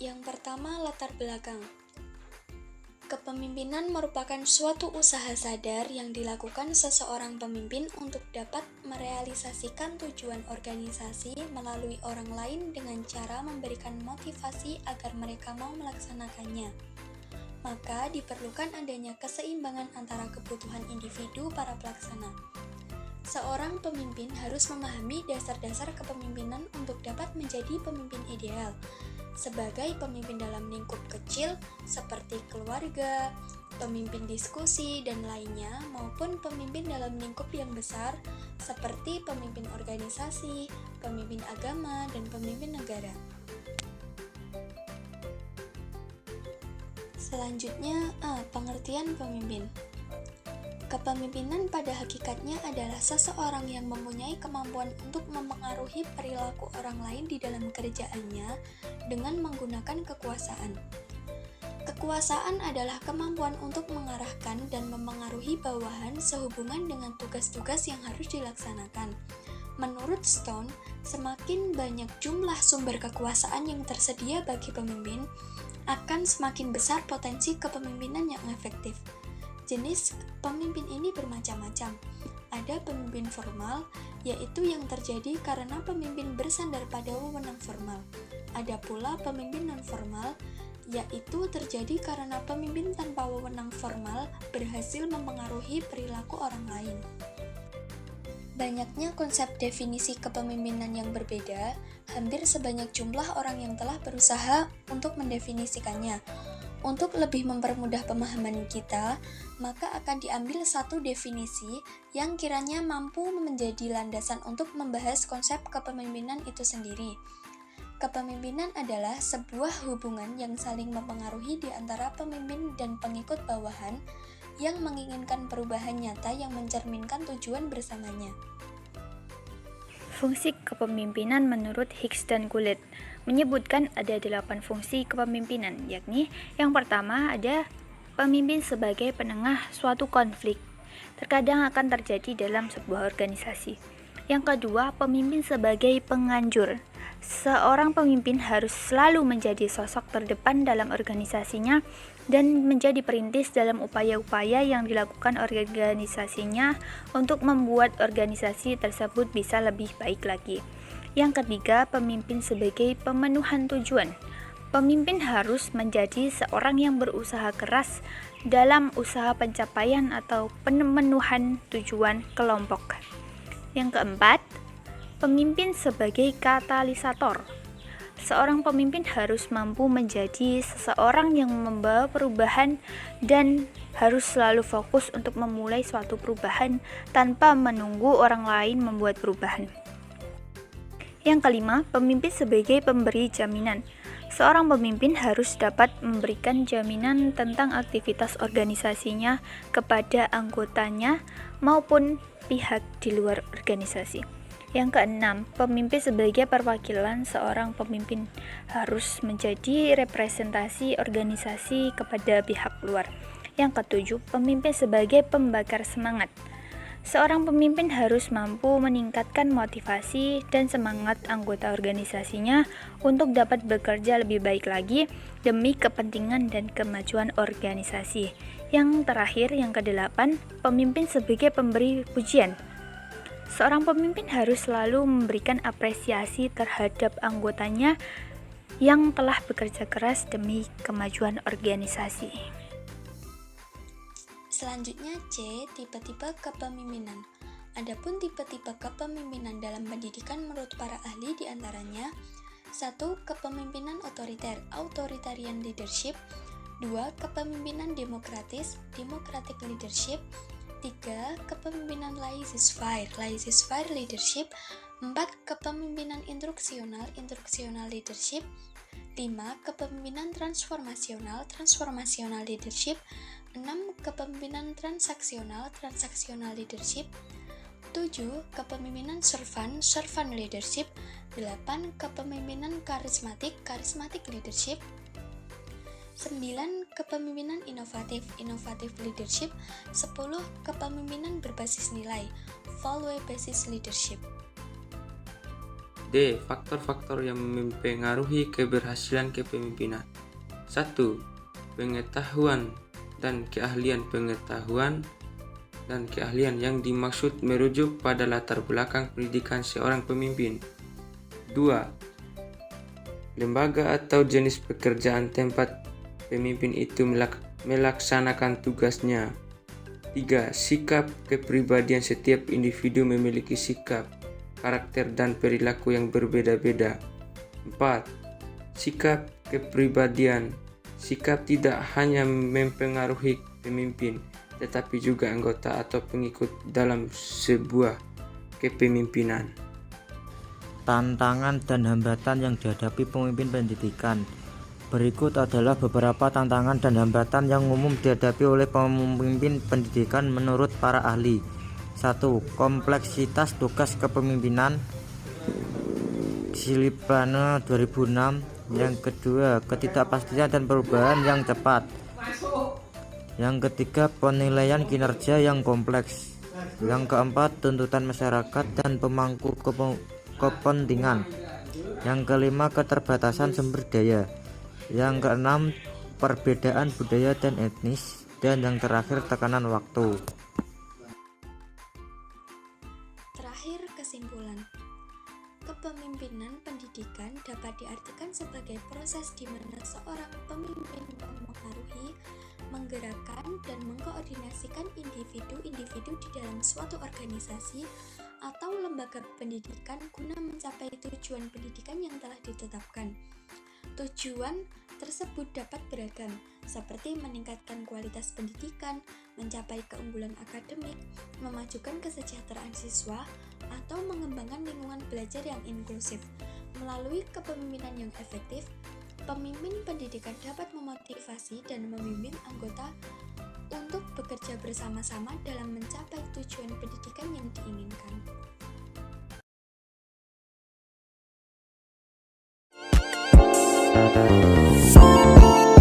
Yang pertama, latar belakang. Kepemimpinan merupakan suatu usaha sadar yang dilakukan seseorang pemimpin untuk dapat merealisasikan tujuan organisasi melalui orang lain dengan cara memberikan motivasi agar mereka mau melaksanakannya. Maka diperlukan adanya keseimbangan antara kebutuhan individu para pelaksana. Seorang pemimpin harus memahami dasar-dasar kepemimpinan untuk dapat menjadi pemimpin ideal. Sebagai pemimpin dalam lingkup kecil seperti keluarga, pemimpin diskusi, dan lainnya, maupun pemimpin dalam lingkup yang besar seperti pemimpin organisasi, pemimpin agama, dan pemimpin negara. Selanjutnya, pengertian pemimpin. Kepemimpinan pada hakikatnya adalah seseorang yang mempunyai kemampuan untuk mempengaruhi perilaku orang lain di dalam kerjaannya dengan menggunakan kekuasaan. Kekuasaan adalah kemampuan untuk mengarahkan dan mempengaruhi bawahan sehubungan dengan tugas-tugas yang harus dilaksanakan. Menurut Stone, semakin banyak jumlah sumber kekuasaan yang tersedia bagi pemimpin, akan semakin besar potensi kepemimpinan yang efektif. Jenis pemimpin ini bermacam-macam. Ada pemimpin formal, yaitu yang terjadi karena pemimpin bersandar pada wewenang formal. Ada pula pemimpin non-formal, yaitu terjadi karena pemimpin tanpa wewenang formal berhasil mempengaruhi perilaku orang lain. Banyaknya konsep definisi kepemimpinan yang berbeda, hampir sebanyak jumlah orang yang telah berusaha untuk mendefinisikannya. Untuk lebih mempermudah pemahaman kita, maka akan diambil satu definisi yang kiranya mampu menjadi landasan untuk membahas konsep kepemimpinan itu sendiri. Kepemimpinan adalah sebuah hubungan yang saling mempengaruhi di antara pemimpin dan pengikut bawahan yang menginginkan perubahan nyata yang mencerminkan tujuan bersamanya. Fungsi kepemimpinan menurut Hicks dan Gullett menyebutkan ada 8 fungsi kepemimpinan, yakni yang pertama ada pemimpin sebagai penengah suatu konflik, terkadang akan terjadi dalam sebuah organisasi. Yang kedua, pemimpin sebagai penganjur. Seorang pemimpin harus selalu menjadi sosok terdepan dalam organisasinya dan menjadi perintis dalam upaya-upaya yang dilakukan organisasinya untuk membuat organisasi tersebut bisa lebih baik lagi. Yang ketiga, pemimpin sebagai pemenuhan tujuan. Pemimpin harus menjadi seorang yang berusaha keras dalam usaha pencapaian atau pemenuhan tujuan kelompok. Yang keempat, pemimpin sebagai katalisator. Seorang pemimpin harus mampu menjadi seseorang yang membawa perubahan dan harus selalu fokus untuk memulai suatu perubahan tanpa menunggu orang lain membuat perubahan. Yang kelima, pemimpin sebagai pemberi jaminan. Seorang pemimpin harus dapat memberikan jaminan tentang aktivitas organisasinya kepada anggotanya maupun pihak di luar organisasi. Yang keenam, pemimpin sebagai perwakilan. Seorang pemimpin harus menjadi representasi organisasi kepada pihak luar. Yang ketujuh, pemimpin sebagai pembakar semangat. Seorang pemimpin harus mampu meningkatkan motivasi dan semangat anggota organisasinya untuk dapat bekerja lebih baik lagi demi kepentingan dan kemajuan organisasi. Yang terakhir, yang kedelapan, pemimpin sebagai pemberi pujian. Seorang pemimpin harus selalu memberikan apresiasi terhadap anggotanya yang telah bekerja keras demi kemajuan organisasi. Selanjutnya C, tipe-tipe kepemimpinan. Adapun tipe-tipe kepemimpinan dalam pendidikan menurut para ahli diantaranya 1. Kepemimpinan otoriter, authoritarian leadership. 2. Kepemimpinan demokratis, democratic leadership. 3. Kepemimpinan laissez-faire, laissez-faire leadership. 4. Kepemimpinan instruksional, instruksional leadership. 5. Kepemimpinan transformasional, transformasional leadership. 6. Kepemimpinan transaksional, transaksional leadership. 7. Kepemimpinan servant, servant leadership. 8. Kepemimpinan karismatik, karismatik leadership. 9. Kepemimpinan inovatif, inovatif leadership. 10. Kepemimpinan berbasis nilai, value basis leadership. D. Faktor-faktor yang mempengaruhi keberhasilan kepemimpinan. 1. Pengetahuan dan keahlian. Pengetahuan dan keahlian yang dimaksud merujuk pada latar belakang pendidikan seorang pemimpin. 2. Lembaga atau jenis pekerjaan tempat pemimpin itu melaksanakan tugasnya. 3. Sikap kepribadian. Setiap individu memiliki sikap, karakter, dan perilaku yang berbeda-beda. 4. Sikap kepribadian. Sikap tidak hanya mempengaruhi pemimpin, tetapi juga anggota atau pengikut dalam sebuah kepemimpinan. Tantangan dan hambatan yang dihadapi pemimpin pendidikan. Berikut adalah beberapa tantangan dan hambatan yang umum dihadapi oleh pemimpin pendidikan menurut para ahli. 1. Kompleksitas tugas kepemimpinan, Silipane 2006. Yang kedua, ketidakpastian dan perubahan yang cepat. Yang ketiga, penilaian kinerja yang kompleks. Yang keempat, tuntutan masyarakat dan pemangku kepentingan. Yang kelima, keterbatasan sumber daya. Yang keenam, perbedaan budaya dan etnis. Dan yang terakhir, tekanan waktu. Terakhir, kesimpulan. Kepemimpinan pendidikan dapat diartikan sebagai proses di mana seorang pemimpin mempengaruhi, menggerakkan, dan mengkoordinasikan individu-individu di dalam suatu organisasi atau lembaga pendidikan guna mencapai tujuan pendidikan yang telah ditetapkan. Tujuan tersebut dapat beragam, seperti meningkatkan kualitas pendidikan, mencapai keunggulan akademik, memajukan kesejahteraan siswa, atau mengembangkan lingkungan belajar yang inklusif. Melalui kepemimpinan yang efektif, pemimpin pendidikan dapat memotivasi dan membimbing anggota untuk bekerja bersama-sama dalam mencapai tujuan pendidikan yang diinginkan. Thank you.